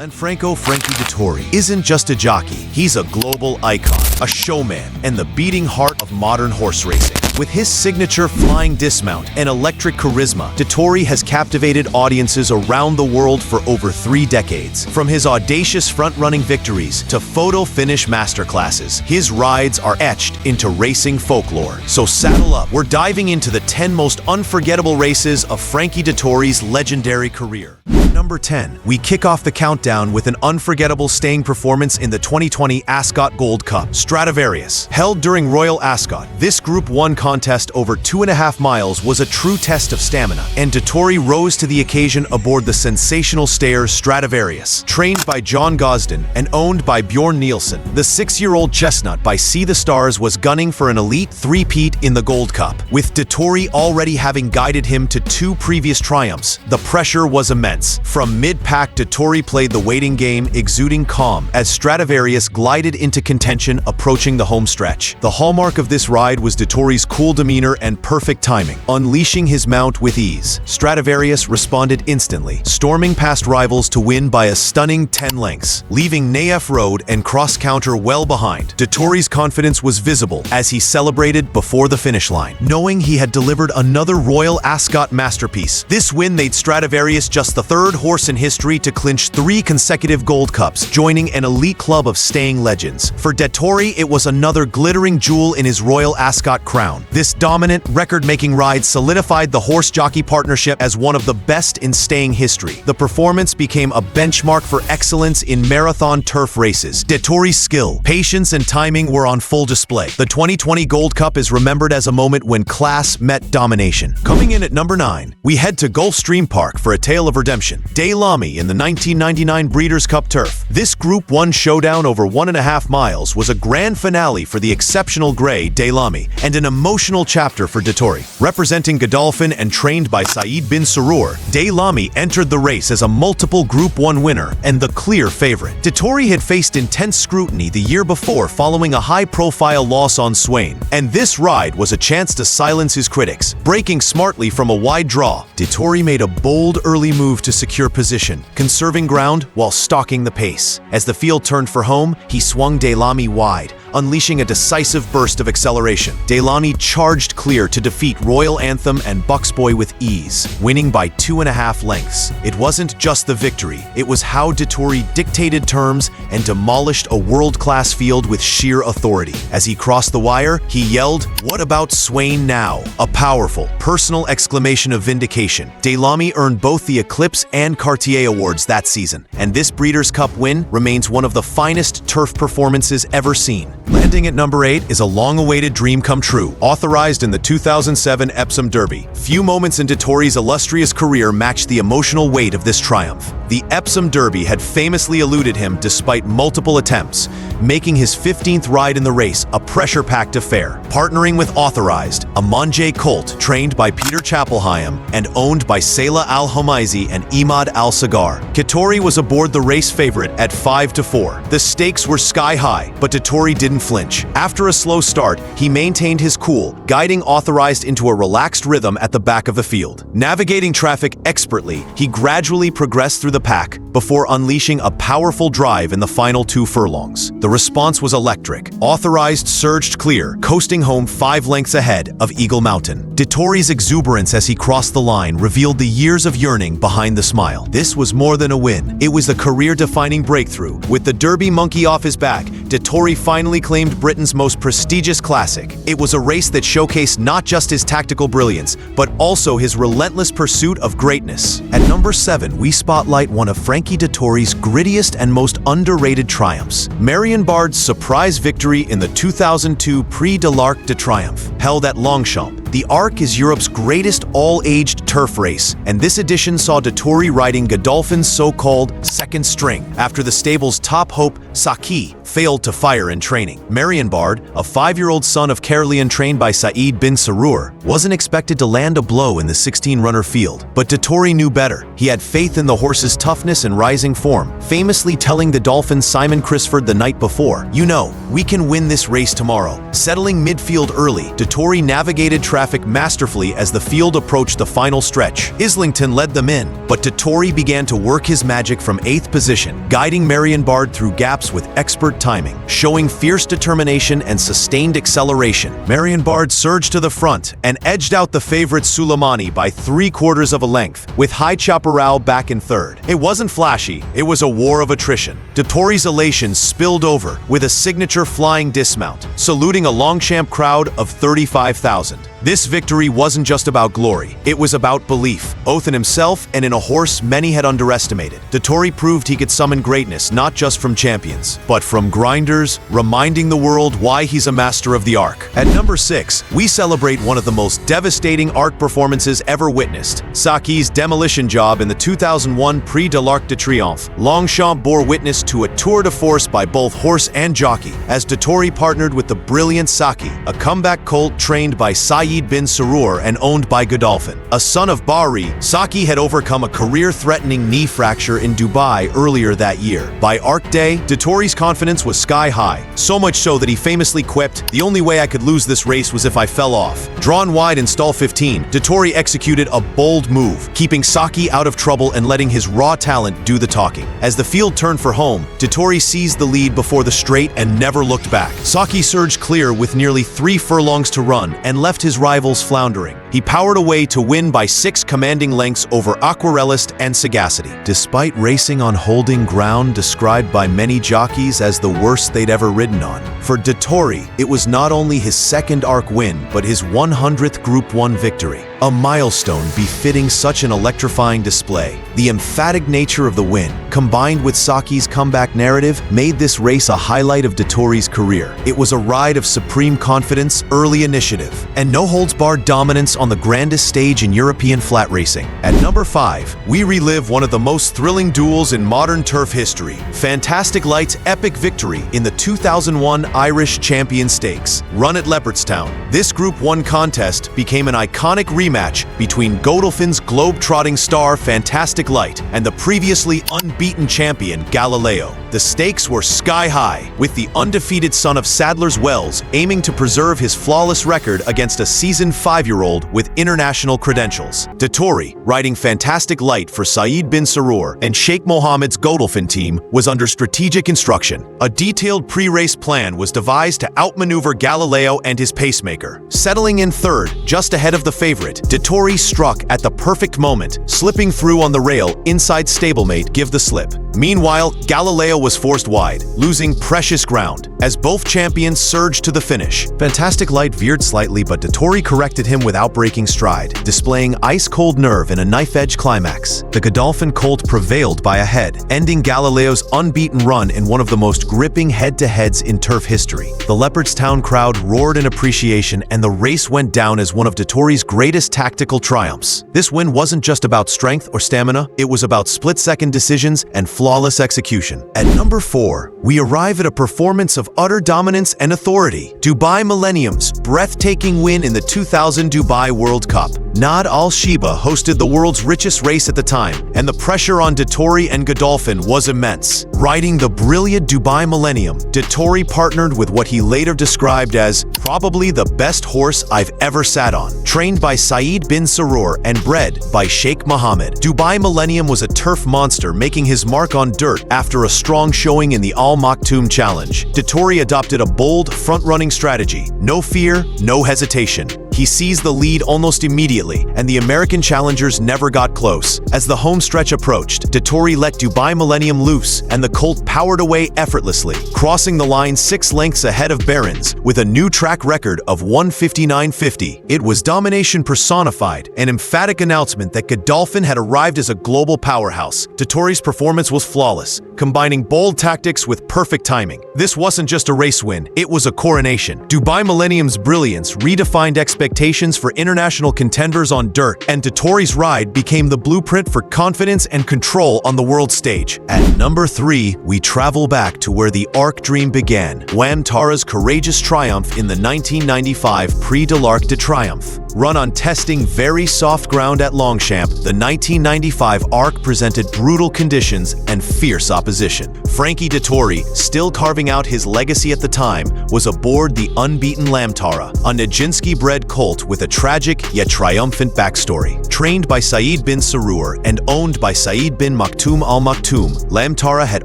Lanfranco Frankie Dettori isn't just a jockey, he's a global icon, a showman, and the beating heart of modern horse racing. With his signature flying dismount and electric charisma, Dettori has captivated audiences around the world for over 3 decades. From his audacious front-running victories to photo-finish masterclasses, his rides are etched into racing folklore. So saddle up, we're diving into the 10 most unforgettable races of Frankie Dettori's legendary career. Number 10. We kick off the countdown with an unforgettable staying performance in the 2020 Ascot Gold Cup. Stradivarius. Held during Royal Ascot, this Group 1 contest over 2.5 miles was a true test of stamina, and Dettori rose to the occasion aboard the sensational stayer Stradivarius. Trained by John Gosden and owned by Bjorn Nielsen, the 6-year-old chestnut by See the Stars was gunning for an elite three-peat in the Gold Cup. With Dettori already having guided him to 2 previous triumphs, the pressure was immense. From mid-pack, Dettori played the waiting game, exuding calm, as Stradivarius glided into contention approaching the home stretch. The hallmark of this ride was Dettori's cool demeanor and perfect timing, unleashing his mount with ease. Stradivarius responded instantly, storming past rivals to win by a stunning 10 lengths, leaving Naef Road and cross-counter well behind. Dettori's confidence was visible as he celebrated before the finish line, knowing he had delivered another Royal Ascot masterpiece. This win made Stradivarius just the 3rd horse in history to clinch 3 consecutive Gold Cups, joining an elite club of staying legends. For Dettori, it was another glittering jewel in his Royal Ascot crown. This dominant, record-making ride solidified the horse-jockey partnership as one of the best in staying history. The performance became a benchmark for excellence in marathon turf races. Dettori's skill, patience, and timing were on full display. The 2020 Gold Cup is remembered as a moment when class met domination. Coming in at number 9, we head to Gulfstream Park for a tale of redemption. Des Lamy in the 1999 Breeders' Cup Turf. This Group 1 showdown over 1.5 miles was a grand finale for the exceptional grey Des Lamy and an emotional chapter for Dettori. Representing Godolphin and trained by Saïd bin Suroor, Des Lamy entered the race as a multiple Group 1 winner and the clear favorite. Dettori had faced intense scrutiny the year before following a high-profile loss on Swain, and this ride was a chance to silence his critics. Breaking smartly from a wide draw, Dettori made a bold early move to secure position, conserving ground while stalking the pace. As the field turned for home, he swung Des Lamy wide, unleashing a decisive burst of acceleration. Des Lamy charged clear to defeat Royal Anthem and Bucksboy with ease, winning by 2.5 lengths. It wasn't just the victory, it was how Dettori dictated terms and demolished a world-class field with sheer authority. As he crossed the wire, he yelled, "What about Swain now?" A powerful, personal exclamation of vindication. Des Lamy earned both the Eclipse and Cartier Awards that season, and this Breeders' Cup win remains one of the finest turf performances ever seen. Landing at number 8 is a long-awaited dream come true, authorized in the 2007 Epsom Derby. Few moments in Dettori's illustrious career matched the emotional weight of this triumph. The Epsom Derby had famously eluded him despite multiple attempts, making his 15th ride in the race a pressure-packed affair. Partnering with Authorized, a Monjay colt trained by Peter Chapelheim and owned by Salah Al-Homaizi and Imad Al-Sagar, Dettori was aboard the race favorite at 5-4. The stakes were sky-high, but Dettori didn't flinch. After a slow start, he maintained his cool, guiding Authorized into a relaxed rhythm at the back of the field. Navigating traffic expertly, he gradually progressed through the pack before unleashing a powerful drive in the final 2 furlongs. The response was electric. Authorized surged clear, coasting home 5 lengths ahead of Eagle Mountain. Dettori's exuberance as he crossed the line revealed the years of yearning behind the smile. This was more than a win. It was a career-defining breakthrough. With the Derby monkey off his back, Dettori finally claimed Britain's most prestigious classic. It was a race that showcased not just his tactical brilliance, but also his relentless pursuit of greatness. At number 7, we spotlight one of Frankie Dettori's grittiest and most underrated triumphs, Marion Bard's surprise victory in the 2002 Prix de l'Arc de Triomphe, held at Longchamp. The Arc is Europe's greatest all-aged turf race, and this edition saw Dettori riding Godolphin's so-called second string after the stable's top hope, Saki, failed to fire in training. Marion Bard, a 5-year-old son of Caerleon trained by Saïd bin Suroor, wasn't expected to land a blow in the 16-runner field, but Dettori knew better. He had faith in the horse's toughness and rising form, famously telling the Dolphin's Simon Crisford the night before, "You know, we can win this race tomorrow." Settling midfield early, Dettori navigated traffic traffic masterfully as the field approached the final stretch. Islington led them in, but Dettori began to work his magic from 8th position, guiding Marienbard through gaps with expert timing, showing fierce determination and sustained acceleration. Marienbard surged to the front and edged out the favorite Suleimani by 3/4 of a length, with High Chaparral back in 3rd. It wasn't flashy, it was a war of attrition. Dettori's elation spilled over with a signature flying dismount, saluting a Longchamp crowd of 35,000. This victory wasn't just about glory, it was about belief, both in himself and in a horse many had underestimated. Dettori proved he could summon greatness not just from champions, but from grinders, reminding the world why he's a master of the arc. At number 6, we celebrate one of the most devastating arc performances ever witnessed, Saki's demolition job in the 2001 Prix de l'Arc de Triomphe. Longchamp bore witness to a tour de force by both horse and jockey, as Dettori partnered with the brilliant Saki, a comeback colt trained by Said bin Sarur and owned by Godolphin. A son of Bahri, Saki had overcome a career-threatening knee fracture in Dubai earlier that year. By Arc Day, Dettori's confidence was sky-high, so much so that he famously quipped, "The only way I could lose this race was if I fell off." Drawn wide in stall 15, Dettori executed a bold move, keeping Saki out of trouble and letting his raw talent do the talking. As the field turned for home, Dettori seized the lead before the straight and never looked back. Saki surged clear with nearly 3 furlongs to run and left his rivals floundering. He powered away to win by 6 commanding lengths over Aquarellist and Sagacity. Despite racing on holding ground described by many jockeys as the worst they'd ever ridden on, for Dettori, it was not only his 2nd arc win, but his 100th Group 1 victory. A milestone befitting such an electrifying display. The emphatic nature of the win, combined with Saki's comeback narrative, made this race a highlight of Dettori's career. It was a ride of supreme confidence, early initiative, and no-holds-barred dominance on the grandest stage in European flat racing. At number 5, we relive one of the most thrilling duels in modern turf history, Fantastic Light's epic victory in the 2001 Irish Champion Stakes, run at Leopardstown. This Group 1 contest became an iconic rematch between Godolphin's globe-trotting star Fantastic Light and the previously unbeaten champion Galileo. The stakes were sky-high, with the undefeated son of Sadler's Wells aiming to preserve his flawless record against a seasoned 5-year-old with international credentials. Dettori, riding Fantastic Light for Said bin Sarur and Sheikh Mohammed's Godolphin team, was under strategic instruction. A detailed pre-race plan was devised to outmaneuver Galileo and his pacemaker. Settling in 3rd, just ahead of the favorite, Dettori struck at the perfect moment, slipping through on the rail inside stablemate Give the Slip. Meanwhile, Galileo was forced wide, losing precious ground, as both champions surged to the finish. Fantastic Light veered slightly, but Dettori corrected him without breaking stride, displaying ice-cold nerve in a knife-edge climax. The Godolphin colt prevailed by a head, ending Galileo's unbeaten run in one of the most gripping head-to-heads in turf history. The Leopardstown crowd roared in appreciation, and the race went down as one of Dettori's greatest tactical triumphs. This win wasn't just about strength or stamina, it was about split-second decisions and flawless execution. At number 4, we arrive at a performance of utter dominance and authority. Dubai Millennium's breathtaking win in the 2000 Dubai World Cup. Nad Al Sheba hosted the world's richest race at the time, and the pressure on Dettori and Godolphin was immense. Riding the brilliant Dubai Millennium, Dettori partnered with what he later described as probably the best horse I've ever sat on. Trained by Said bin Sarur and bred by Sheikh Mohammed, Dubai Millennium was a turf monster, making his mark on dirt after a strong showing in the Al Maktoum Challenge. Dettori adopted a bold, front-running strategy. No fear, no hesitation. He seized the lead almost immediately, and the American challengers never got close. As the home stretch approached, Dettori let Dubai Millennium loose, and the colt powered away effortlessly, crossing the line 6 lengths ahead of Barons, with a new track record of 1:59.50. It was domination personified, an emphatic announcement that Godolphin had arrived as a global powerhouse. Dettori's performance was flawless, combining bold tactics with perfect timing. This wasn't just a race win, it was a coronation. Dubai Millennium's brilliance redefined expectations for international contenders on dirt, and Dettori's ride became the blueprint for confidence and control on the world stage. At number 3, we travel back to where the Arc dream began, Wam Tara's courageous triumph in the 1995 Prix de l'Arc de Triomphe. Run on testing very soft ground at Longchamp, the 1995 ARC presented brutal conditions and fierce opposition. Frankie Dettori, still carving out his legacy at the time, was aboard the unbeaten Lamtara, a Nijinsky-bred colt with a tragic yet triumphant backstory. Trained by Said bin Sarour and owned by Said bin Maktoum al Maktoum, Lamtara had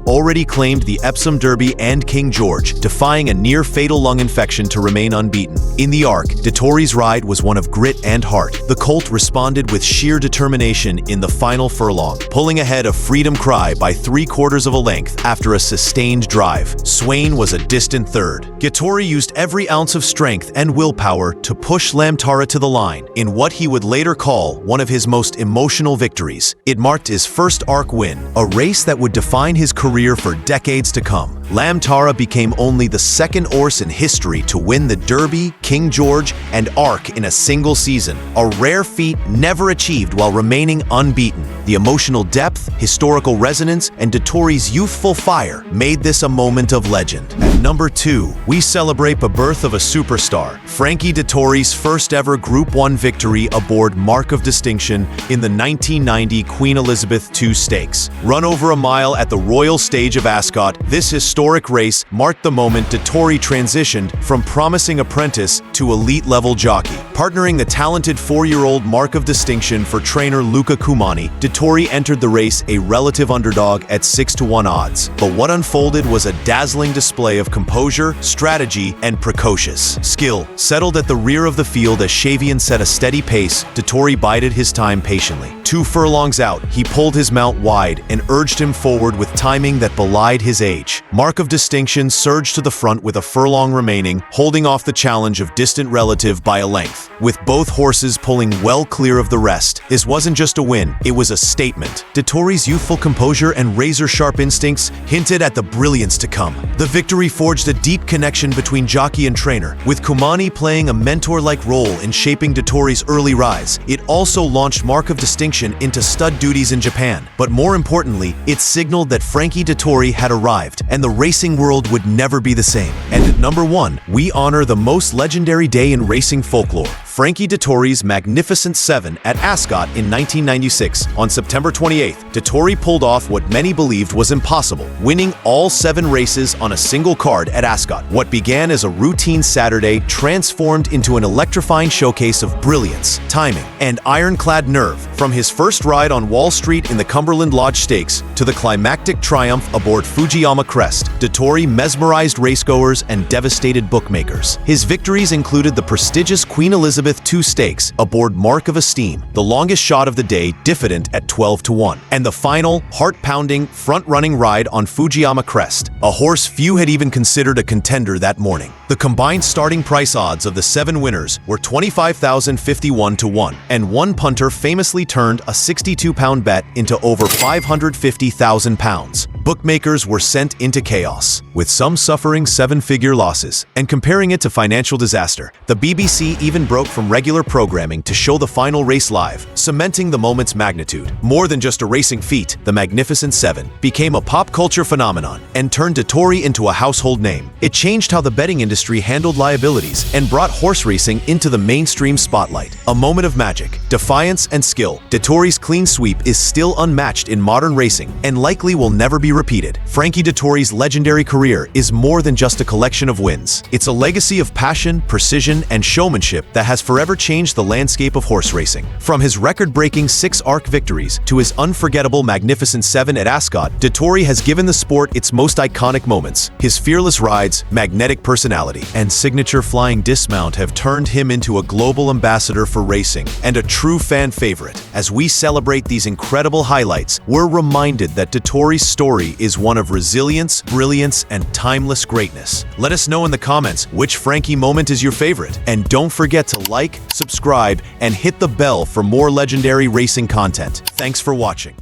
already claimed the Epsom Derby and King George, defying a near-fatal lung infection to remain unbeaten. In the ARC, Dettori's ride was one of grit and heart. The colt responded with sheer determination in the final furlong, pulling ahead of Freedom Cry by 3/4 of a length after a sustained drive. Swain was a distant third. Dettori used every ounce of strength and willpower to push Lamtara to the line in what he would later call one of his most emotional victories. It marked his first ARC win, a race that would define his career for decades to come. Lamtara became only the second horse in history to win the Derby, King George, and ARC in a single season, a rare feat never achieved while remaining unbeaten. The emotional depth, historical resonance, and Dettori's youthful fire made this a moment of legend. At number 2, we celebrate the birth of a superstar, Frankie Dettori's first ever Group 1 victory aboard Mark of Distinction in the 1990 Queen Elizabeth II Stakes. Run over a mile at the Royal Stage of Ascot, this historic race marked the moment Dettori transitioned from promising apprentice to elite-level jockey. Partnering the talented 4-year-old Mark of Distinction for trainer Luca Cumani, Dettori entered the race a relative underdog at 6-1 odds. But what unfolded was a dazzling display of composure, strategy, and precocious skill. Settled at the rear of the field as Shavian set a steady pace, Dettori bided his time patiently. 2 furlongs out, he pulled his mount wide and urged him forward with timing that belied his age. Mark of Distinction surged to the front with a furlong remaining, holding off the challenge of distant relative by a length. With both horses pulling well clear of the rest, this wasn't just a win, it was a statement. Dettori's youthful composure and razor-sharp instincts hinted at the brilliance to come. The victory forged a deep connection between jockey and trainer, with Cumani playing a mentor-like role in shaping Dettori's early rise. It also launched Mark of Distinction into stud duties in Japan, but more importantly, it signaled that Frankie Dettori had arrived, and the racing world would never be the same. And at number 1, we honor the most legendary day in racing folklore, Frankie Dettori's Magnificent 7 at Ascot in 1996. On September 28th, Dettori pulled off what many believed was impossible, winning all 7 races on a single card at Ascot. What began as a routine Saturday transformed into an electrifying showcase of brilliance, timing, and ironclad nerve. From his first ride on Wall Street in the Cumberland Lodge Stakes to the climactic triumph aboard Fujiyama Crest, Dettori mesmerized racegoers and devastated bookmakers. His victories included the prestigious Queen Elizabeth II Stakes aboard Mark of Esteem, the longest shot of the day, diffident at 12-1, and the final, heart-pounding, front-running ride on Fujiyama Crest, a horse few had even considered a contender that morning. The combined starting price odds of the 7 winners were 25,051-1, and one punter famously turned a 62-pound bet into over 550,000 pounds. Bookmakers were sent into chaos, with some suffering 7-figure losses. And comparing it to financial disaster, the BBC even broke from regular programming to show the final race live, cementing the moment's magnitude. More than just a racing feat, the Magnificent 7 became a pop culture phenomenon and turned Dettori into a household name. It changed how the betting industry handled liabilities and brought horse racing into the mainstream spotlight. A moment of magic, defiance, and skill, Dettori's clean sweep is still unmatched in modern racing and likely will never be repeated. Frankie Dettori's legendary career is more than just a collection of wins. It's a legacy of passion, precision, and showmanship that has forever changed the landscape of horse racing. From his record-breaking 6 ARC victories to his unforgettable Magnificent 7 at Ascot, Dettori has given the sport its most iconic moments. His fearless rides, magnetic personality, and signature flying dismount have turned him into a global ambassador for racing and a true fan favorite. As we celebrate these incredible highlights, we're reminded that Dettori's story is one of resilience, brilliance, and timeless greatness. Let us know in the comments which Frankie moment is your favorite, and don't forget to like, subscribe, and hit the bell for more legendary racing content. Thanks for watching.